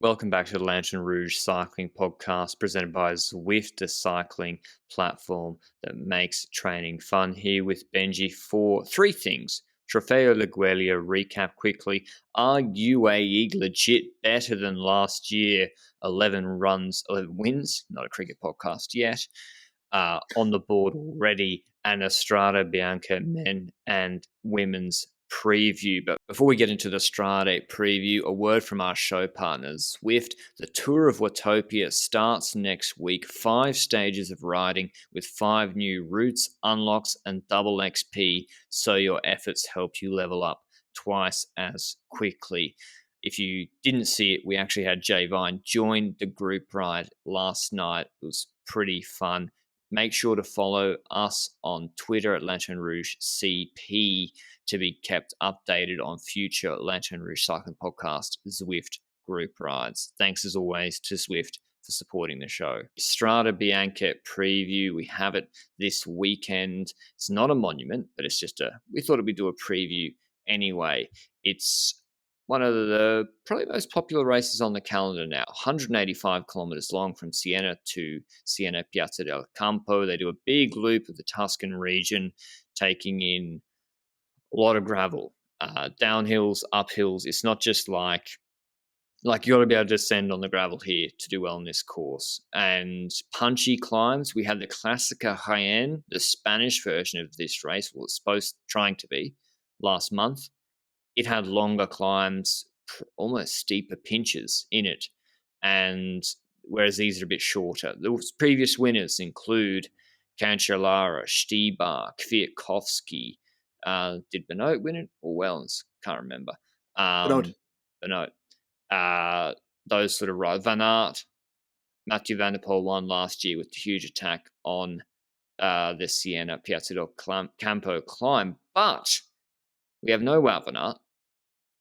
Welcome back to the Lanterne Rouge cycling podcast presented by Zwift, a cycling platform that makes training fun. Here with Benji for three things. Trofeo Laguelia recap quickly. Are UAE legit better than last year? 11 runs, 11 wins. Not a cricket podcast yet. On the board already. And a Strade Bianche men and women's preview. But before we get into the Strade preview, a word from our show partners, Zwift. The Tour of Watopia starts next week. 5 stages of riding with 5 new routes, unlocks, and double XP, so your efforts help you level up twice as quickly. If you didn't see it, we actually had Jay Vine join the group ride last night. It was pretty fun. Make sure to follow us on Twitter at Lanterne Rouge CP to be kept updated on future Lanterne Rouge Cycling Podcast Zwift group rides. Thanks as always to Zwift for supporting the show. Strade Bianche preview. We have it this weekend. It's not a monument, but it's just we thought we'd do a preview anyway. It's one of the probably most popular races on the calendar now. 185 kilometers long from Siena to Siena Piazza del Campo. They do a big loop of the Tuscan region, taking in a lot of gravel, downhills, uphills. It's not just like you got to be able to descend on the gravel here to do well in this course. And punchy climbs. We had the Clásica Jaén, the Spanish version of this race. Well, it's trying to be last month. It had longer climbs, almost steeper pinches in it, and whereas these are a bit shorter. The previous winners include Cancellara, Stibar, Kwiatkowski. Did Benoit win it or Wellens? Can't remember. Benoit. Those sort of rides. Van Aert, Mathieu van der Poel won last year with the huge attack on the Siena Piazza del Campo climb, but we have no Wout van Aert.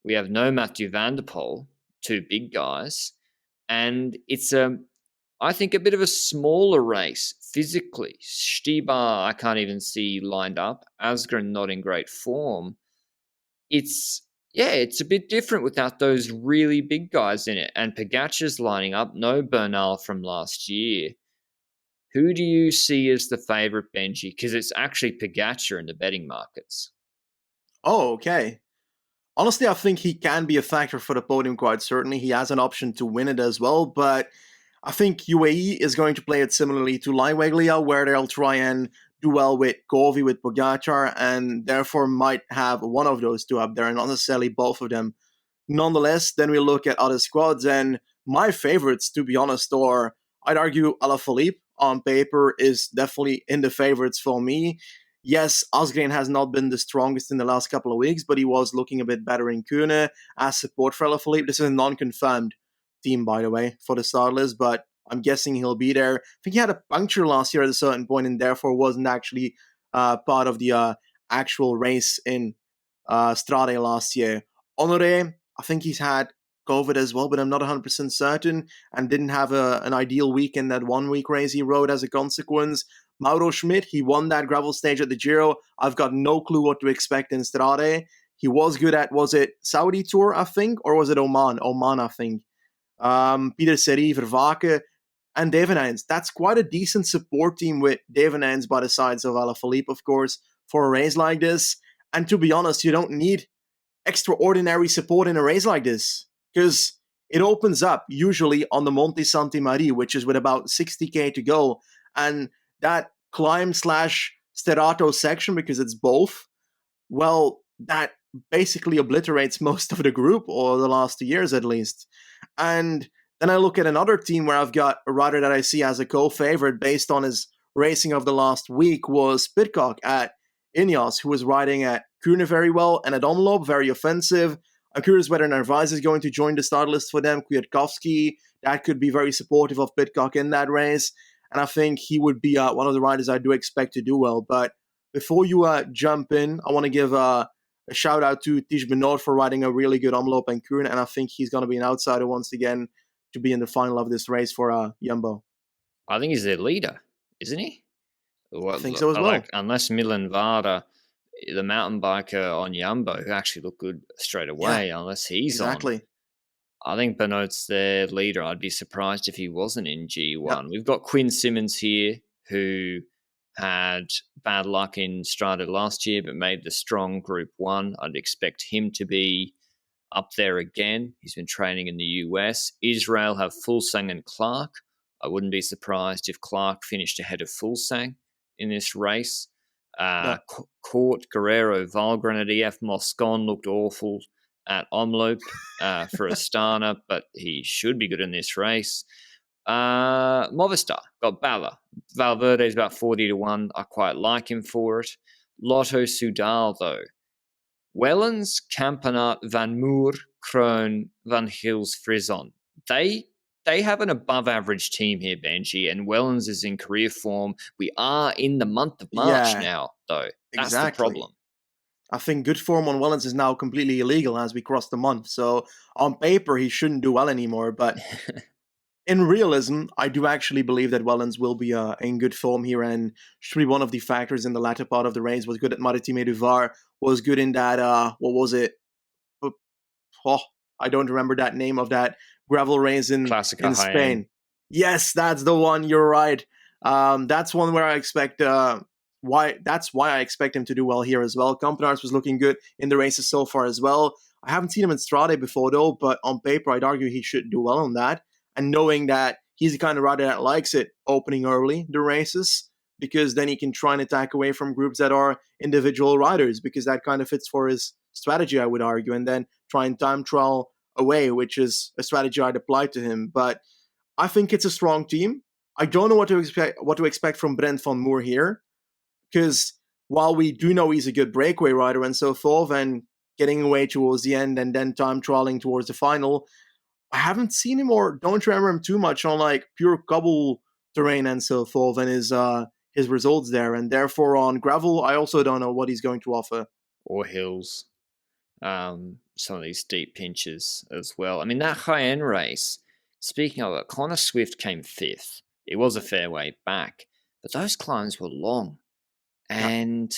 We have no Mathieu van der Poel, 2 big guys, and it's I think a bit of a smaller race physically. Stibar, I can't even see lined up. Asgren not in great form. It's a bit different without those really big guys in it. And Pogacar's lining up. No Bernal from last year. Who do you see as the favourite, Benji? Because it's actually Pogacar in the betting markets. Oh, okay. Honestly, I think he can be a factor for the podium quite certainly. He has an option to win it as well, but I think UAE is going to play it similarly to Laigueglia, where they'll try and do well with Cor Vos, with Pogacar, and therefore might have one of those two up there, and not necessarily both of them. Nonetheless, then we look at other squads, and my favorites, to be honest, or I'd argue Alaphilippe on paper is definitely in the favorites for me. Yes, Asgreen has not been the strongest in the last couple of weeks, but he was looking a bit better in Kuurne as support for Alaphilippe. This is a non-confirmed team, by the way, for the start list, but I'm guessing he'll be there. I think he had a puncture last year at a certain point and therefore wasn't actually part of the actual race in Strade last year. Honoré, I think he's had COVID as well, but I'm not 100% certain, and didn't have an ideal week in that 1 week race he rode as a consequence. Mauro Schmidt, he won that gravel stage at the Giro. I've got no clue what to expect in Strade. He was good at, was it Saudi Tour, I think, or was it Oman? Oman, I think. Peter Seri, Vervaken, and Devenijns. That's quite a decent support team with Devenijns by the sides of Alaphilippe, of course, for a race like this. And to be honest, you don't need extraordinary support in a race like this, because it opens up usually on the Monte Santi Mari, which is with about 60k to go, and that climb / Sterato section, because it's both, well, that basically obliterates most of the group, or the last 2 years at least. And then I look at another team where I've got a rider that I see as a co-favorite based on his racing of the last week, was Pidcock at Ineos, who was riding at Kuurne very well and at Omloop, very offensive. I'm curious whether Narvaez is going to join the start list for them. Kwiatkowski, that could be very supportive of Pidcock in that race. And I think he would be one of the riders I do expect to do well. But before you jump in, I want to give a shout out to Tish Benoit for riding a really good Omloop and Kuurne. And I think he's going to be an outsider once again to be in the final of this race for Jumbo. I think he's their leader, isn't he? I think so as well. Unless Milan Varda, the mountain biker on Jumbo, who actually looked good straight away, unless he's exactly. on. I think Benoit's their leader. I'd be surprised if he wasn't in Yep. G1. We've got Quinn Simmons here, who had bad luck in Strade last year, but made the strong Group 1. I'd expect him to be up there again. He's been training in the US. Israel have Fulsang and Clark. I wouldn't be surprised if Clark finished ahead of Fulsang in this race. Yep. Court, Guerrero, Valgren at EF Moscon looked awful at Omloop for Astana, but he should be good in this race. Movistar got Bala. Valverde's about 40-1. I quite like him for it. Lotto Soudal, though. Wellens, Campenaert, Van Moer, Kroon, Van Gils, Frison. They have an above-average team here, Benji, and Wellens is in career form. We are in the month of March now, though. That's the problem. I think good form on Wellens is now completely illegal as we cross the month. So on paper, he shouldn't do well anymore. But in realism, I do actually believe that Wellens will be in good form here and should be one of the factors in the latter part of the race. Was good at Maritime du Var, was good in that, what was it? Oh, I don't remember that name of that gravel race in Spain. Yes, that's the one. You're right. That's one where I expect that's why I expect him to do well here as well. Campenaerts was looking good in the races so far as well. I haven't seen him in Strade before though, but on paper I'd argue he should do well on that. And knowing that he's the kind of rider that likes it opening early the races, because then he can try and attack away from groups that are individual riders, because that kind of fits for his strategy, I would argue, and then try and time trial away, which is a strategy I'd apply to him. But I think it's a strong team. I don't know what to expect from Brent van Moer here, because while we do know he's a good breakaway rider and so forth, and getting away towards the end and then time trialing towards the final, I haven't seen him or don't remember him too much on like pure cobble terrain and so forth, and his results there. And therefore on gravel, I also don't know what he's going to offer. Or hills. Some of these deep pinches as well. I mean, that high-end race, speaking of it, Connor Zwift came 5th. It was a fair way back, but those climbs were long. And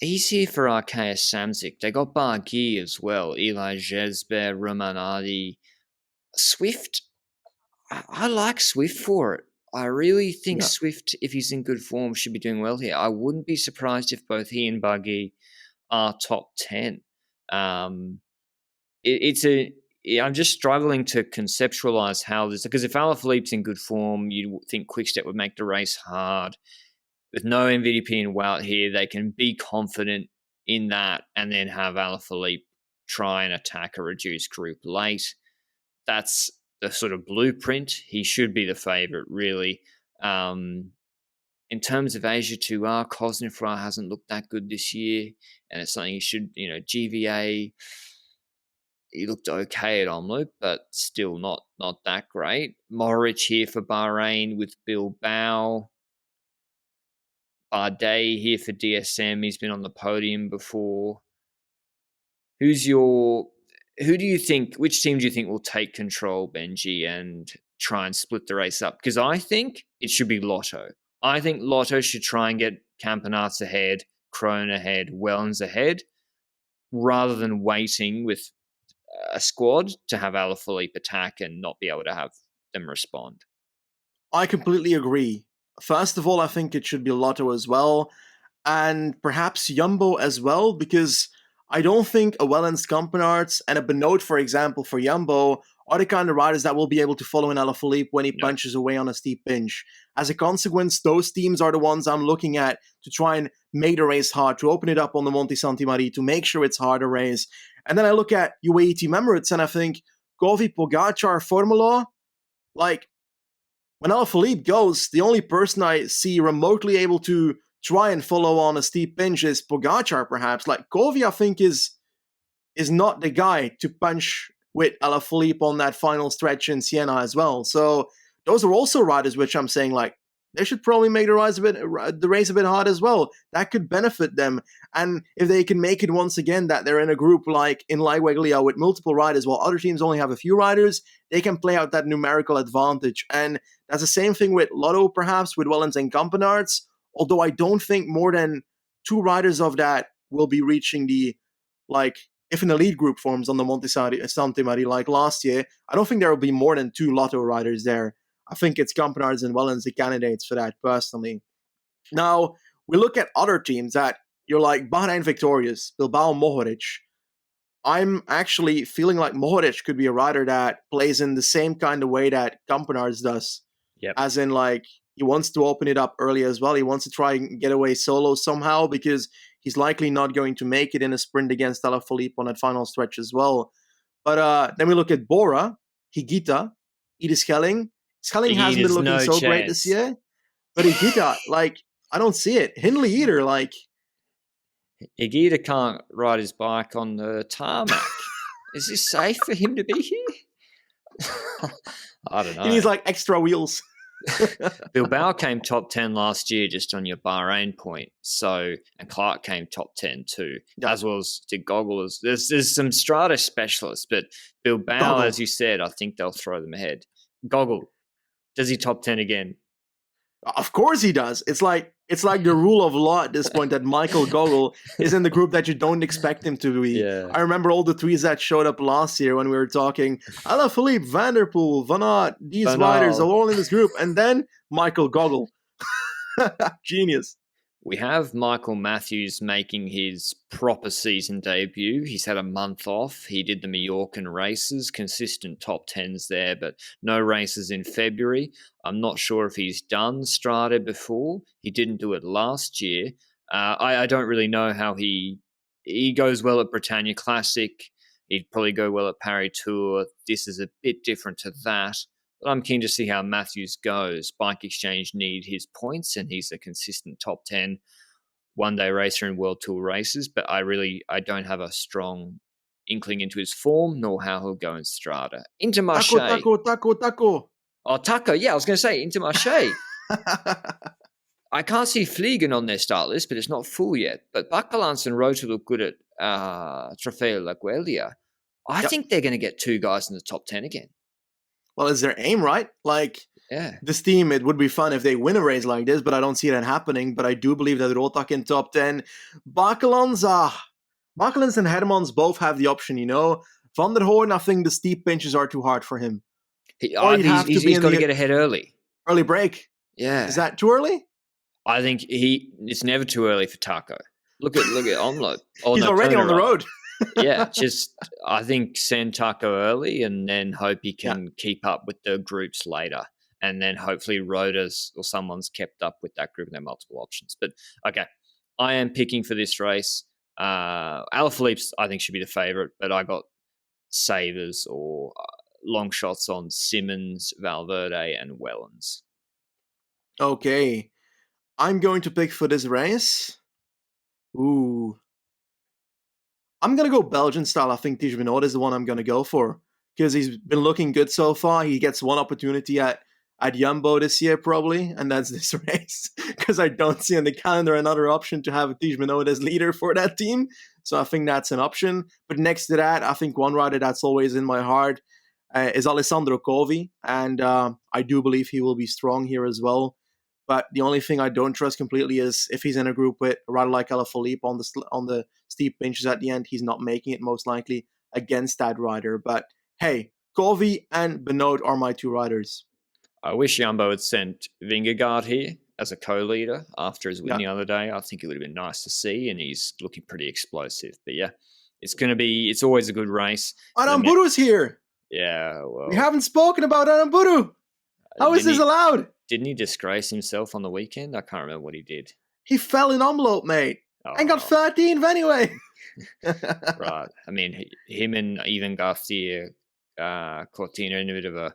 easier for Arceus Samsic. They got Barguil as well. Eli Gesbert, Romanadi. Zwift, I like Zwift for it. I really think Zwift, if he's in good form, should be doing well here. I wouldn't be surprised if both he and Barguil are top 10. I'm just struggling to conceptualize how this, because if Alaphilippe's in good form, you'd think Quickstep would make the race hard. With no MVDP and Wout here, they can be confident in that and then have Alaphilippe try and attack a reduced group late. That's the sort of blueprint. He should be the favourite, really. In terms of Asia 2R, Cosnefroy hasn't looked that good this year, and it's something he should, GVA, he looked okay at Omloop, but still not that great. Mohoric here for Bahrain with Bilbao. Bardet here for DSM. He's been on the podium before. Which team do you think will take control, Benji, and try and split the race up? Because I think it should be Lotto. I think Lotto should try and get Campenaerts ahead, Kroon ahead, Wellens ahead, rather than waiting with a squad to have Alaphilippe attack and not be able to have them respond. I completely agree. First of all, I think it should be Lotto as well, and perhaps Jumbo as well, because I don't think a Wellens Campenaerts and a Benoit, for example, for Jumbo are the kind of riders that will be able to follow in Alaphilippe when he punches away on a steep pinch. As a consequence, those teams are the ones I'm looking at to try and make the race hard, to open it up on the Monte Santi Mari, to make sure it's hard to race. And then I look at UAE Team Emirates and I think, Govi, Pogacar, Formula, like, when Alaphilippe goes, the only person I see remotely able to try and follow on a steep pinch is Pogacar, perhaps. Like, Govi, I think, is not the guy to punch with Alaphilippe on that final stretch in Siena as well. So those are also riders which I'm saying, like, they should probably make the race a bit hard as well. That could benefit them. And if they can make it once again that they're in a group like in Laigueglia with multiple riders while other teams only have a few riders, they can play out that numerical advantage. And that's the same thing with Lotto, perhaps, with Wellens and Campenaerts, although I don't think more than 2 riders of that will be reaching the if an elite group forms on the Monte Santi Mari like last year, I don't think there will be more than 2 Lotto riders there. I think it's Campenaerts and Wellens the candidates for that, personally. Now, we look at other teams that you're like Bahrain Victorious, Bilbao Mohoric. I'm actually feeling like Mohoric could be a rider that plays in the same kind of way that Campenaerts does. Yep. As in, like, he wants to open it up early as well. He wants to try and get away solo somehow because he's likely not going to make it in a sprint against Alaphilippe on that final stretch as well. But then we look at Bora, Higuita, Ide Schelling. Schelling hasn't been looking so great this year. But Higuita, like, I don't see it. Hindley either, like... Higuita can't ride his bike on the tarmac. Is this safe for him to be here? I don't know. He needs, like, extra wheels. Bilbao came top 10 last year just on your Bahrain point. So, and Clark came top 10 too, as well as did Goggle. There's some Strade specialists, but Bilbao, Goggle, as you said, I think they'll throw them ahead. Goggle, does he top 10 again? Of course he does. It's like the rule of law at this point that Michael Goggle is in the group that you don't expect him to be. Yeah. I remember all the tweets that showed up last year when we were talking Alaphilippe, Van der Poel, Van Aert, these riders are all in this group, and then Michael Goggle. Genius. We have Michael Matthews making his proper season debut. He's had a month off. He did the Mallorcan races, consistent top 10s there, but no races in February. I'm not sure if he's done Strade before. He didn't do it last year. I don't really know how he goes well at Britannia Classic. He'd probably go well at Paris Tour. This is a bit different to that. But I'm keen to see how Matthews goes. Bike Exchange need his points, and he's a consistent top 10 one-day racer in World Tour races. But I don't have a strong inkling into his form, nor how he'll go in Strade. Intermarché. Taco. Oh, Taco. Yeah, I was going to say Intermarché. I can't see Fliegen on their start list, but it's not full yet. But Bacalans and Rota look good at Trofeo La Guelia. I think they're going to get 2 guys in the top 10 again. Well, it's their aim, right? Like, this team, it would be fun if they win a race like this, but I don't see that happening. But I do believe that Rotak in top 10. Bacalans and Hermans both have the option, you know. Van der Hoorn, I think the steep pinches are too hard for him. He's got to get ahead early. Early break. Yeah. Is that too early? I think it's never too early for Taco. Look at Omlop. He's already on the road. I think send Taco early and then hope he can keep up with the groups later. And then hopefully Rota's or someone's kept up with that group and their multiple options. But, okay, I am picking for this race. Alaphilippe's, I think, should be the favourite, but I got savers or long shots on Simmons, Valverde, and Wellens. Okay. I'm going to pick for this race. Ooh. I'm going to go Belgian style. I think Tige Benoit is the one I'm going to go for because he's been looking good so far. He gets one opportunity at Jumbo this year probably, and that's this race because I don't see on the calendar another option to have Tige Benoit as leader for that team. So I think that's an option. But next to that, I think one rider that's always in my heart is Alessandro Covi, and I do believe he will be strong here as well. But the only thing I don't trust completely is if he's in a group with a rider like Alaphilippe on the steep pinches at the end, he's not making it most likely against that rider. But hey, Covi and Benoit are my 2 riders. I wish Jumbo had sent Vingegaard here as a co-leader after his win the other day. I think it would have been nice to see, and he's looking pretty explosive. But yeah, it's always a good race. Aramburu's here. Yeah, well. We haven't spoken about Aramburu. How is this allowed? Didn't he disgrace himself on the weekend? I can't remember what he did. He fell in envelope, mate. And got 13th anyway. Right. I mean, him and Ivan Garcia Cortina in a bit of a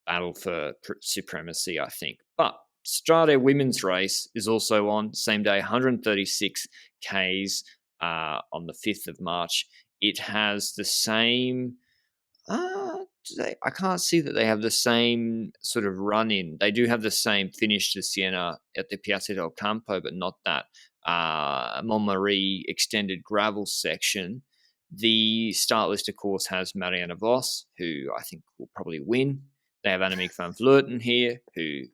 battle for supremacy, I think. But Strade women's race is also on, same day, 136 Ks on the 5th of March. It has the same... I can't see that they have the same sort of run-in. They do have the same finish to Siena at the Piazza del Campo, but not that Montmarie extended gravel section. The start list, of course, has Marianne Vos, who I think will probably win. They have Annemiek van Vleuten here, who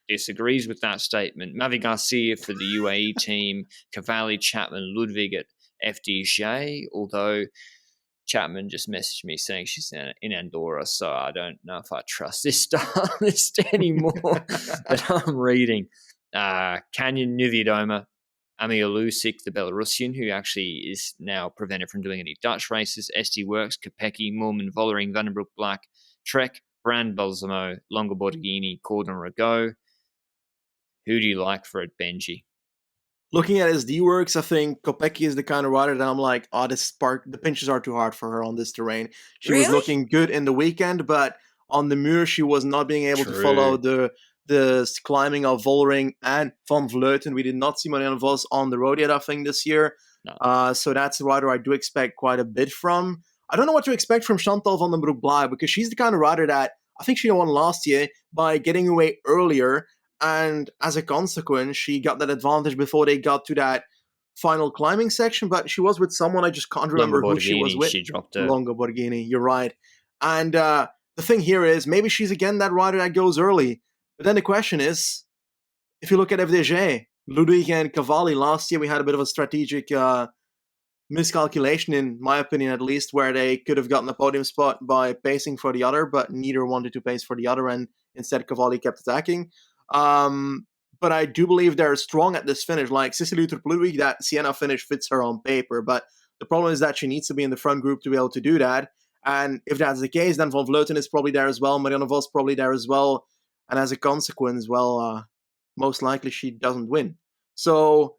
disagrees with that statement. Mavi Garcia for the UAE team, Cavalli, Chapman, Ludwig at FDJ, although Chapman just messaged me saying she's in Andorra, so I don't know if I trust this star list anymore that I'm reading. Canyon Niewiadoma, Amialusik, the Belarusian, who actually is now prevented from doing any Dutch races, SD Works, Kopecky, Moorman, Vollering, Vandenbroek Black, Trek, Brand Balsamo, Longo Borghini, Cordon Rago. Who do you like for it, Benji? Looking at SD Works, I think Kopecky is the kind of rider that I'm like, oh, the pinches are too hard for her on this terrain. She was Really? looking good in the weekend, but on the Muur, she was not being able to True. follow the climbing of Vollering and Van Vleuten. We did not see Marianne Vos on the road yet, I think, this year. No. So that's a rider I do expect quite a bit from. I don't know what to expect from Chantal van den Broek-Blaar, because she's the kind of rider that I think she won last year by getting away earlier. And as a consequence, she got that advantage before they got to that final climbing section. But she was with someone, I just can't remember who she was with. She dropped her. Longo Borghini, you're right. And the thing here is, maybe she's again that rider that goes early. But then the question is, if you look at FDJ, Ludwig and Cavalli, last year we had a bit of a strategic miscalculation, in my opinion at least, where they could have gotten a podium spot by pacing for the other, but neither wanted to pace for the other, and instead Cavalli kept attacking. But I do believe they're strong at this finish. Like Cecilie Ludwig, that Siena finish fits her on paper, but the problem is that she needs to be in the front group to be able to do that. And if that's the case, then Van Vleuten is probably there as well, Marianne Vos probably there as well, and as a consequence, well, most likely she doesn't win. So,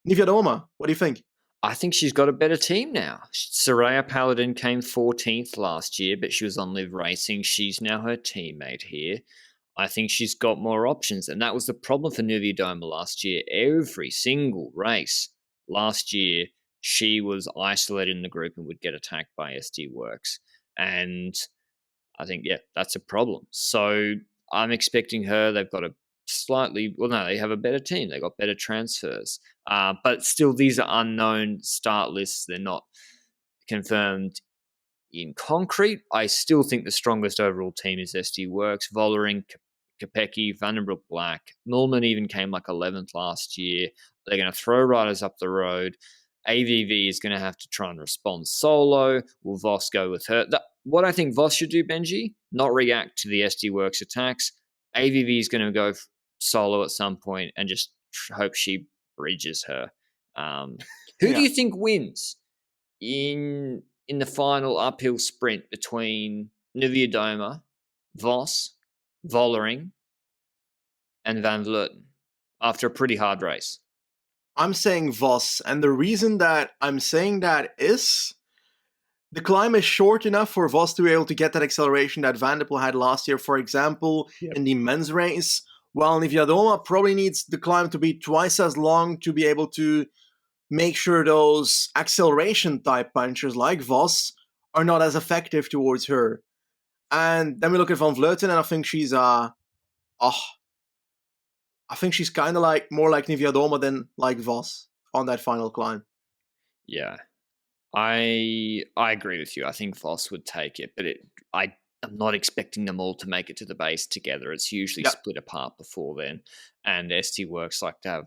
Niewiadoma, what do you think? I think she's got a better team now. Soraya Paladin came 14th last year, but she was on Live Racing. She's now her teammate here. I think she's got more options, and that was the problem for Niewiadoma last year. Every single race last year, she was isolated in the group and would get attacked by SD Works. And I think, yeah, that's a problem. So I'm expecting her. They've got a they have a better team. They got better transfers. But still, these are unknown start lists. They're not confirmed in concrete. I still think the strongest overall team is SD Works, Vollering, Kopecky, Vandenbroek Black. Millman even came like 11th last year. They're going to throw riders up the road. AVV is going to have to try and respond solo. Will Vos go with her? What I think Vos should do, Benji, not react to the SD Works attacks. AVV is going to go solo at some point and just hope she bridges her. Who do you think wins in the final uphill sprint between Niewiadoma, Vos, Vollering, and Van Vleuten after a pretty hard race? I'm saying Vos, and the reason that I'm saying that is the climb is short enough for Vos to be able to get that acceleration that Van der Poel had last year, for example, in the men's race, while Niewiadoma probably needs the climb to be twice as long to be able to make sure those acceleration type punchers like Vos are not as effective towards her. And then we look at Van Vleuten, and I think she's I think she's kind of like more like Niewiadoma than like Vos on that final climb. Yeah, I agree with you. I think Vos would take it, but I'm not expecting them all to make it to the base together. It's usually split apart before then, and SD Works like to have.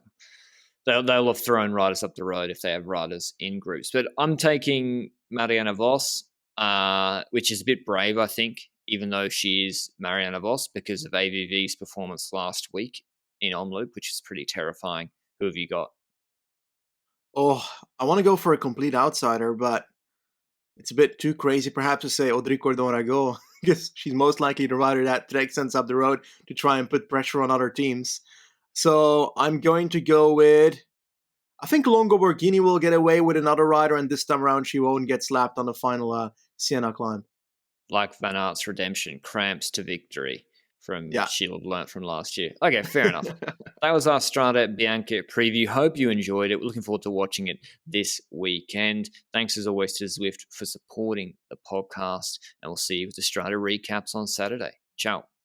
They'll have thrown riders up the road if they have riders in groups. But I'm taking Marianne Vos, which is a bit brave, I think, even though she is Marianne Vos, because of AVV's performance last week in Omloop, which is pretty terrifying. Who have you got? Oh, I want to go for a complete outsider, but it's a bit too crazy perhaps to say Audrey Cordon-Rago, because she's most likely the rider that Trek sends up the road to try and put pressure on other teams. So I'm going to go with, I think Longo Borghini will get away with another rider, and this time around she won't get slapped on the final Siena climb. Like Van Aert's redemption, cramps to victory she'll have learnt from last year. Okay, fair enough. That was our Strade Bianche preview. Hope you enjoyed it. We're looking forward to watching it this weekend. Thanks as always to Zwift for supporting the podcast, and we'll see you with the Strade recaps on Saturday. Ciao.